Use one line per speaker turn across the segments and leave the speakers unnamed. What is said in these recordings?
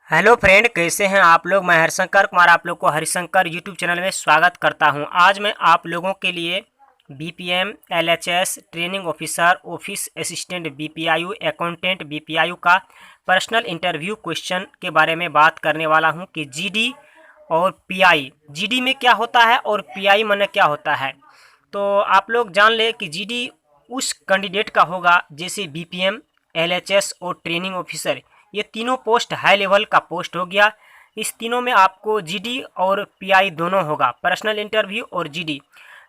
Hello friend, कैसे हैं आप लोग। मैं हरिशंकर कुमार आप लोग को हरिशंकर यूट्यूब चैनल में स्वागत करता हूं। आज मैं आप लोगों के लिए BPM, LHS, training officer, office assistant BPIU, accountant BPIU का पर्सनल इंटरव्यू क्वेश्चन के बारे में बात करने वाला हूं कि जीडी और पीआई, जीडी में क्या होता है और पीआई में क्या होता है। तो आप लोग जान ले कि जीडी उस कैंडिडेट का होगा जैसे बीपीएम, एलएचएस और ट्रेनिंग ऑफिसर, ये तीनों पोस्ट हाई लेवल का पोस्ट हो गया। इस तीनों में आपको जीडी और पीआई दोनों होगा, पर्सनल इंटरव्यू और जीडी।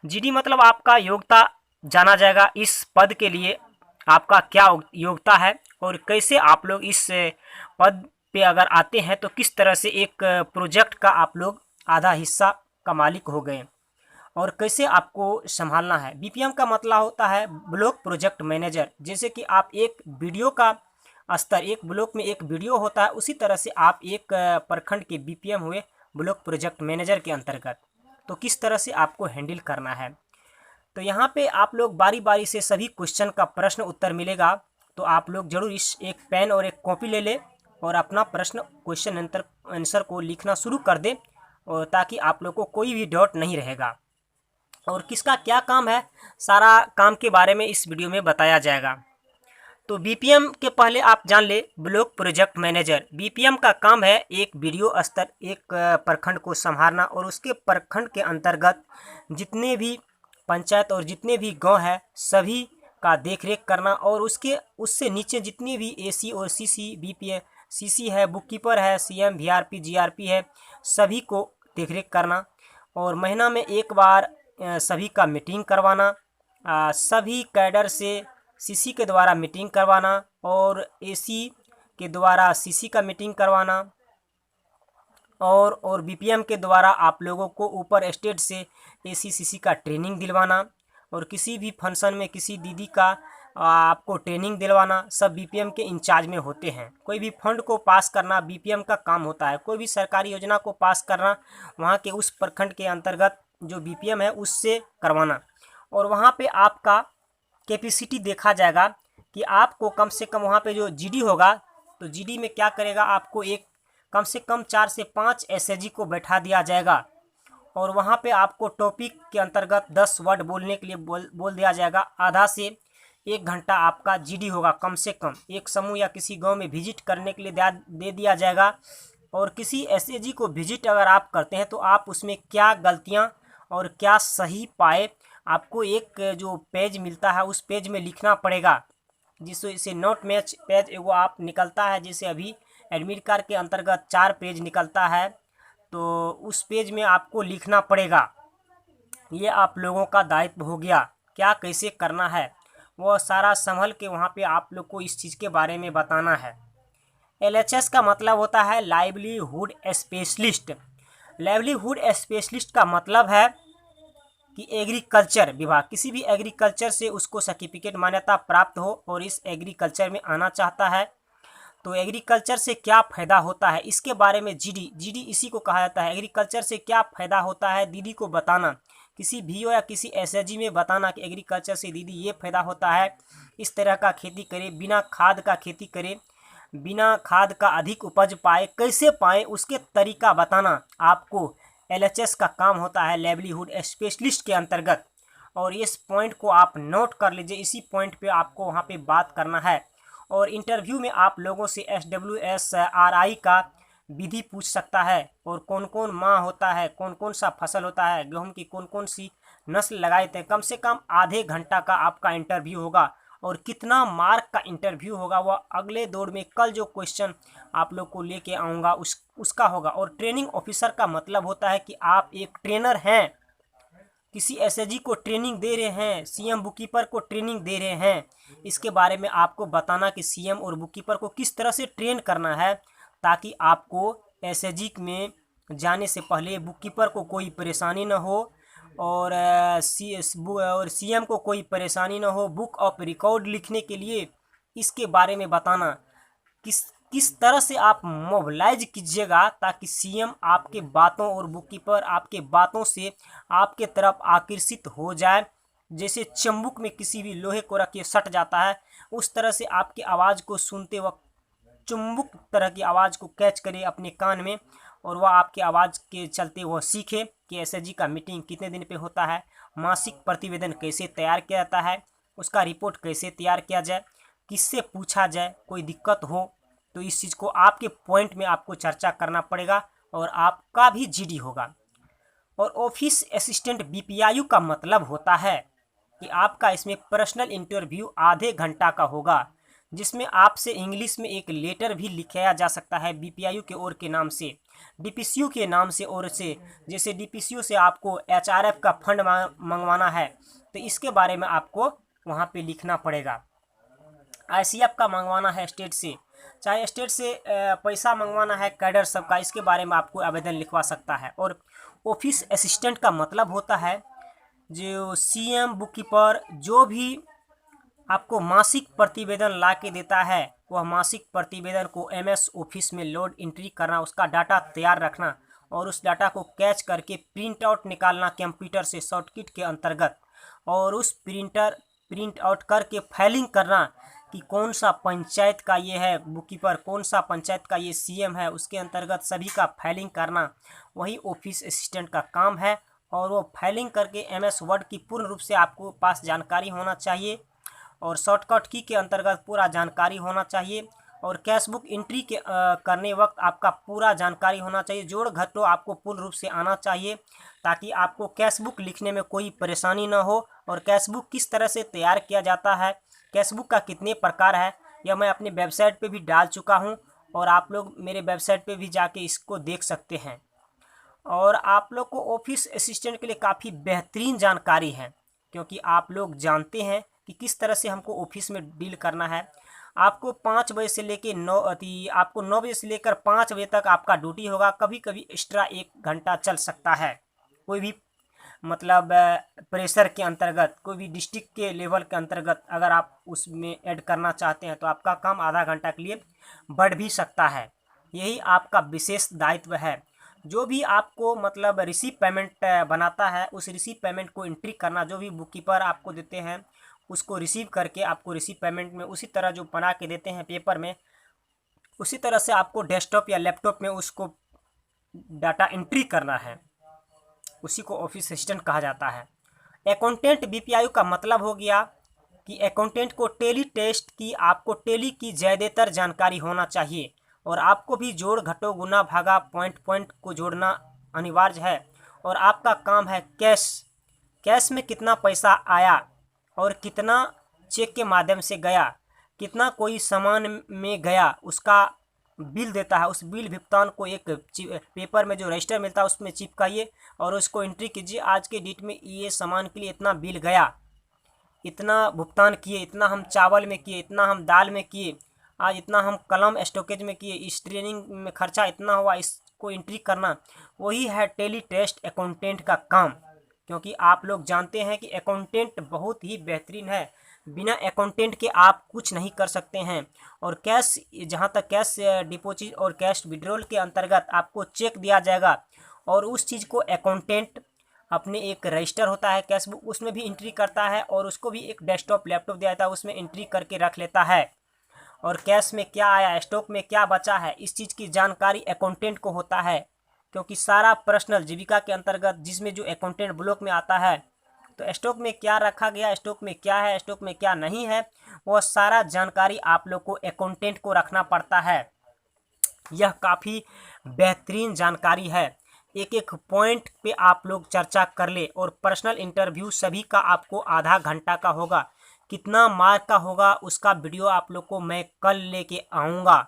जीडी मतलब आपका योग्यता जाना जाएगा, इस पद के लिए आपका क्या योग्यता है और कैसे आप लोग इस पद पे अगर आते हैं तो किस तरह से एक प्रोजेक्ट का आप लोग आधा हिस्सा का मालिक हो गए और कैसे आपको संभालना है। बीपीएम का मतलब होता है ब्लॉक प्रोजेक्ट मैनेजर। जैसे कि आप एक वीडियो का स्तर, एक ब्लॉक में एक वीडियो होता है, उसी तरह से आप एक प्रखंड के बीपीएम हुए ब्लॉक प्रोजेक्ट मैनेजर के अंतर्गत। तो किस तरह से आपको हैंडल करना है, तो यहाँ पे आप लोग बारी बारी से सभी क्वेश्चन का प्रश्न उत्तर मिलेगा। तो आप लोग जरूर इस एक पेन और एक कॉपी ले लें और अपना प्रश्न क्वेश्चन आंसर को लिखना शुरू कर दें, और ताकि आप लोग को कोई भी डाउट नहीं रहेगा। और किसका क्या काम है, सारा काम के बारे में इस वीडियो में बताया जाएगा। तो बीपीएम के पहले आप जान ले ब्लॉक प्रोजेक्ट मैनेजर। बीपीएम का काम है एक वीडियो स्तर एक प्रखंड को संभालना और उसके प्रखंड के अंतर्गत जितने भी पंचायत और जितने भी गांव है सभी का देखरेख करना, और उससे नीचे जितनी भी एसी और सीसी, बीपीएम सीसी है, बुक कीपर है, सीएम, वीआरपी, जीआरपी है, सभी को देखरेख करना। और महीना में एक बार सभी का मीटिंग करवाना, सभी कैडर से सीसी के द्वारा मीटिंग करवाना और एसी के द्वारा सीसी का मीटिंग करवाना, और बीपीएम के द्वारा आप लोगों को ऊपर स्टेट से एसी सीसी का ट्रेनिंग दिलवाना, और किसी भी फंक्शन में किसी दीदी का आपको ट्रेनिंग दिलवाना, सब बीपीएम के इंचार्ज में होते हैं। कोई भी फंड को पास करना बीपीएम का काम होता है, कोई भी सरकारी योजना को पास करना वहाँ के उस प्रखंड के अंतर्गत जो बीपीएम है उससे करवाना। और वहाँ पे आपका कैपेसिटी देखा जाएगा कि आपको कम से कम वहाँ पे जो जीडी होगा, तो जीडी में क्या करेगा, आपको एक कम से कम 4 से 5 एसएजी को बैठा दिया जाएगा, और वहाँ पे आपको टॉपिक के अंतर्गत 10 वर्ड बोलने के लिए बोल दिया जाएगा। आधा से 1 घंटा आपका जीडी होगा कम से कम। एक समूह या किसी गांव में विजिट करने के लिए दे दिया जाएगा, और किसी एसएजी को विजिट अगर आप करते हैं तो आप उसमें क्या गलतियाँ और क्या सही पाए, आपको एक जो पेज मिलता है उस पेज में लिखना पड़ेगा, जिससे नोट मैच पेज एगो आप निकलता है। जैसे अभी एडमिट कार्ड के अंतर्गत 4 पेज निकलता है, तो उस पेज में आपको लिखना पड़ेगा। ये आप लोगों का दायित्व हो गया, क्या कैसे करना है वो सारा संभल के वहाँ पे आप लोग को इस चीज़ के बारे में बताना है। एलएचएस का मतलब होता है लाइवलीहुड स्पेशलिस्ट। लाइवलीहुड स्पेशलिस्ट का मतलब है कि एग्रीकल्चर विभाग, किसी भी एग्रीकल्चर से उसको सर्टिफिकेट मान्यता प्राप्त हो और इस एग्रीकल्चर में आना चाहता है, तो एग्रीकल्चर से क्या फ़ायदा होता है इसके बारे में जीडी इसी को कहा जाता है। एग्रीकल्चर से क्या फ़ायदा होता है दीदी को बताना, किसी वीओ या किसी एसएजी में बताना कि एग्रीकल्चर से दीदी ये फ़ायदा होता है, इस तरह का खेती करे, बिना खाद का खेती करे, बिना खाद का अधिक उपज पाए, कैसे पाए उसके तरीका बताना आपको एलएचएस का काम होता है लाइवलीहुड स्पेशलिस्ट के अंतर्गत। और इस पॉइंट को आप नोट कर लीजिए, इसी पॉइंट पे आपको वहाँ पे बात करना है। और इंटरव्यू में आप लोगों से SWSRI का विधि पूछ सकता है, और कौन कौन माह होता है, कौन कौन सा फसल होता है, गेहूं की कौन कौन सी नस्ल लगाए थे। कम से कम आधे घंटा का आपका इंटरव्यू होगा, और कितना मार्क का इंटरव्यू होगा वह अगले दौर में कल जो क्वेश्चन आप लोग को लेके आऊँगा उसका होगा। और ट्रेनिंग ऑफिसर का मतलब होता है कि आप एक ट्रेनर हैं, किसी एसएजी को ट्रेनिंग दे रहे हैं, सीएम बुककीपर को ट्रेनिंग दे रहे हैं, इसके बारे में आपको बताना कि सीएम और बुककीपर को किस तरह से ट्रेन करना है, ताकि आपको एसएजी में जाने से पहले बुककीपर को कोई परेशानी न हो, और सीएम को कोई परेशानी न हो। बुक ऑफ रिकॉर्ड लिखने के लिए इसके बारे में बताना, किस तरह से आप मोबिलाइज कीजिएगा ताकि सीएम आपके बातों और बुककीपर आपके बातों से आपके तरफ आकर्षित हो जाए। जैसे चंबुक में किसी भी लोहे को रख के सट जाता है, उस तरह से आपकी आवाज़ को सुनते वक्त चुंबक तरह की आवाज़ को कैच करे अपने कान में, और वह आपकी आवाज़ के चलते वह सीखे कि एसएचजी का मीटिंग कितने दिन पे होता है, मासिक प्रतिवेदन कैसे तैयार किया जाता है, उसका रिपोर्ट कैसे तैयार किया जाए, किससे पूछा जाए, कोई दिक्कत हो तो इस चीज़ को आपके पॉइंट में आपको चर्चा करना पड़ेगा और आपका भी जीडी होगा। और ऑफिस असिस्टेंट बीपीआईयू का मतलब होता है कि आपका इसमें पर्सनल इंटरव्यू आधे घंटा का होगा, जिसमें आपसे इंग्लिश में एक लेटर भी लिखाया जा सकता है बीपीआईयू के ओर के नाम से, डीपीसीयू के नाम से ओर से। जैसे डीपीसीयू से आपको एचआरएफ का फंड मंगवाना है तो इसके बारे में आपको वहाँ पे लिखना पड़ेगा। आईसीएफ का मंगवाना है स्टेट से, चाहे स्टेट से पैसा मंगवाना है कैडर सबका, इसके बारे में आपको आवेदन लिखवा सकता है। और ऑफिस असिस्टेंट का मतलब होता है जो सीएम बुक कीपर जो भी आपको मासिक प्रतिवेदन ला के देता है, वह मासिक प्रतिवेदन को एमएस ऑफिस में लोड एंट्री करना, उसका डाटा तैयार रखना और उस डाटा को कैच करके प्रिंट आउट निकालना कंप्यूटर से शॉर्टकट के अंतर्गत, और उस प्रिंट आउट करके फाइलिंग करना कि कौन सा पंचायत का ये है बुक कीपर, कौन सा पंचायत का ये सीएम है, उसके अंतर्गत सभी का फाइलिंग करना वही ऑफिस असिस्टेंट का काम है। और वो फाइलिंग करके एमएस वर्ड की पूर्ण रूप से आपको पास जानकारी होना चाहिए और शॉर्टकट की के अंतर्गत पूरा जानकारी होना चाहिए, और कैश बुक एंट्री के करने वक्त आपका पूरा जानकारी होना चाहिए, जोड़ घटाव आपको पूर्ण रूप से आना चाहिए ताकि आपको कैश बुक लिखने में कोई परेशानी ना हो। और कैश बुक किस तरह से तैयार किया जाता है, कैश बुक का कितने प्रकार है, यह मैं अपनी वेबसाइट पे भी डाल चुका हूं और आप लोग मेरे वेबसाइट पे भी जाके इसको देख सकते हैं। और आप लोग को ऑफिस असिस्टेंट के लिए काफ़ी बेहतरीन जानकारी है, क्योंकि आप लोग जानते हैं कि किस तरह से हमको ऑफिस में डील करना है। आपको 5 बजे से लेकर 9 बजे से लेकर 5 बजे तक आपका ड्यूटी होगा, कभी कभी एक्स्ट्रा 1 घंटा चल सकता है। कोई भी मतलब प्रेशर के अंतर्गत, कोई भी डिस्ट्रिक्ट के लेवल के अंतर्गत अगर आप उसमें ऐड करना चाहते हैं तो आपका काम आधा घंटा के लिए बढ़ भी सकता है। यही आपका विशेष दायित्व है। जो भी आपको मतलब रिसीव पेमेंट बनाता है, उस रिसीव पेमेंट को एंट्री करना, जो भी बुक कीपर आपको देते हैं उसको रिसीव करके आपको रिसीव पेमेंट में उसी तरह जो बना के देते हैं पेपर में, उसी तरह से आपको डेस्कटॉप या लैपटॉप में उसको डाटा एंट्री करना है। उसी को ऑफिस असिस्टेंट कहा जाता है। अकाउंटेंट बीपीआईयू का मतलब हो गया कि अकाउंटेंट को टेली टेस्ट की, आपको टेली की ज़्यादातर जानकारी होना चाहिए और आपको भी जोड़ घटाव गुना भागा पॉइंट को जोड़ना अनिवार्य है। और आपका काम है कैश में कितना पैसा आया और कितना चेक के माध्यम से गया, कितना कोई सामान में गया, उसका बिल देता है, उस बिल भुगतान को एक पेपर में जो रजिस्टर मिलता है उसमें चिपकाइए और उसको एंट्री कीजिए। आज के डेट में ये सामान के लिए इतना बिल गया, इतना भुगतान किए, इतना हम चावल में किए, इतना हम दाल में किए, आज इतना हम कलम स्टॉकेज में किए, इस ट्रेनिंग में खर्चा इतना हुआ, इसको एंट्री करना, वही है टेली टेस्ट अकाउंटेंट का काम। क्योंकि आप लोग जानते हैं कि अकाउंटेंट बहुत ही बेहतरीन है, बिना अकाउंटेंट के आप कुछ नहीं कर सकते हैं। और कैश, जहां तक कैश डिपॉजिट और कैश विड्रॉल के अंतर्गत आपको चेक दिया जाएगा और उस चीज़ को अकाउंटेंट अपने एक रजिस्टर होता है कैश बुक, उसमें भी एंट्री करता है और उसको भी एक डेस्कटॉप लैपटॉप दिया जाता है, उसमें एंट्री करके रख लेता है। और कैश में क्या आया, स्टॉक में क्या बचा है, इस चीज़ की जानकारी अकाउंटेंट को होता है। क्योंकि सारा पर्सनल जीविका के अंतर्गत जिसमें जो अकाउंटेंट ब्लॉक में आता है, तो स्टॉक में क्या रखा गया, स्टॉक में क्या है, स्टॉक में क्या नहीं है, वो सारा जानकारी आप लोग को अकाउंटेंट को रखना पड़ता है। यह काफ़ी बेहतरीन जानकारी है। एक एक पॉइंट पे आप लोग चर्चा कर ले। और पर्सनल इंटरव्यू सभी का आपको आधा घंटा का होगा, कितना मार्क का होगा उसका वीडियो आप लोग को मैं कल लेके आऊँगा।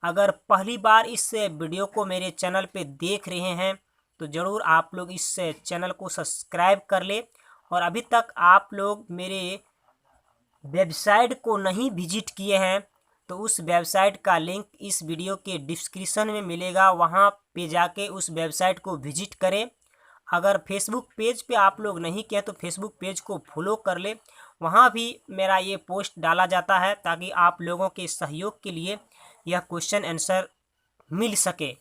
अगर पहली बार इस वीडियो को मेरे चैनल पे देख रहे हैं तो ज़रूर आप लोग इस चैनल को सब्सक्राइब कर ले। और अभी तक आप लोग मेरे वेबसाइट को नहीं विजिट किए हैं तो उस वेबसाइट का लिंक इस वीडियो के डिस्क्रिप्शन में मिलेगा, वहां पे जाके उस वेबसाइट को विजिट करें। अगर फेसबुक पेज पे आप लोग नहीं किए तो फेसबुक पेज को फॉलो कर ले, वहां भी मेरा ये पोस्ट डाला जाता है ताकि आप लोगों के सहयोग के लिए यह क्वेश्चन आंसर मिल सके।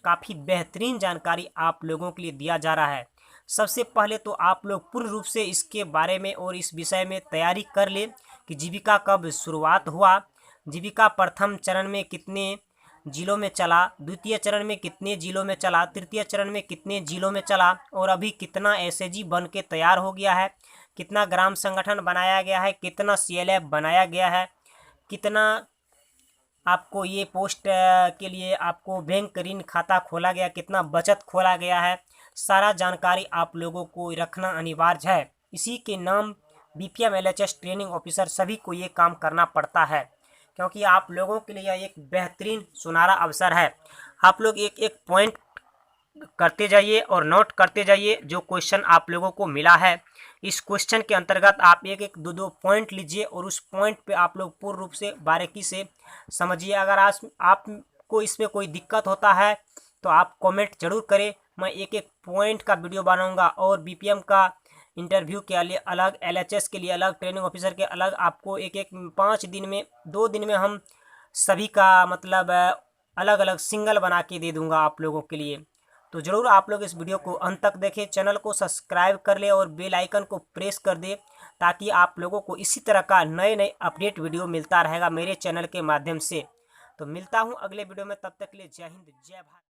काफ़ी बेहतरीन जानकारी आप लोगों के लिए दिया जा रहा है। सबसे पहले तो आप लोग पूर्ण रूप से इसके बारे में और इस विषय में तैयारी कर ले कि जीविका कब शुरुआत हुआ, जीविका प्रथम चरण में कितने जिलों में चला, द्वितीय चरण में कितने जिलों में चला, तृतीय चरण में कितने जिलों में चला और अभी कितना एसएजी बन के तैयार हो गया है, कितना ग्राम संगठन बनाया गया है, कितना सीएलएफ बनाया गया है, कितना आपको ये पोस्ट के लिए आपको बैंक ऋण खाता खोला गया, कितना बचत खोला गया है, सारा जानकारी आप लोगों को रखना अनिवार्य है। इसी के नाम बीपीएम एलएचएस ट्रेनिंग ऑफिसर सभी को ये काम करना पड़ता है, क्योंकि आप लोगों के लिए एक बेहतरीन सुनहरा अवसर है। आप लोग एक एक पॉइंट करते जाइए और नोट करते जाइए जो क्वेश्चन आप लोगों को मिला है। इस क्वेश्चन के अंतर्गत आप एक एक दो पॉइंट लीजिए और उस पॉइंट पे आप लोग पूर्ण रूप से बारीकी से समझिए। अगर आज आपको इसमें कोई दिक्कत होता है तो आप कमेंट जरूर करें, मैं एक एक पॉइंट का वीडियो बनाऊंगा और बीपीएम का इंटरव्यू के लिए अलग, एलएचएस के लिए अलग, ट्रेनिंग ऑफिसर के अलग, आपको एक एक 5 दिन में 2 दिन में हम सभी का मतलब अलग अलग सिंगल बना के दे दूंगा आप लोगों के लिए। तो ज़रूर आप लोग इस वीडियो को अंत तक देखें, चैनल को सब्सक्राइब कर ले और बेल आइकन को प्रेस कर दे, ताकि आप लोगों को इसी तरह का नए नए अपडेट वीडियो मिलता रहेगा मेरे चैनल के माध्यम से। तो मिलता हूं अगले वीडियो में, तब तक के लिए जय हिंद जय भारत।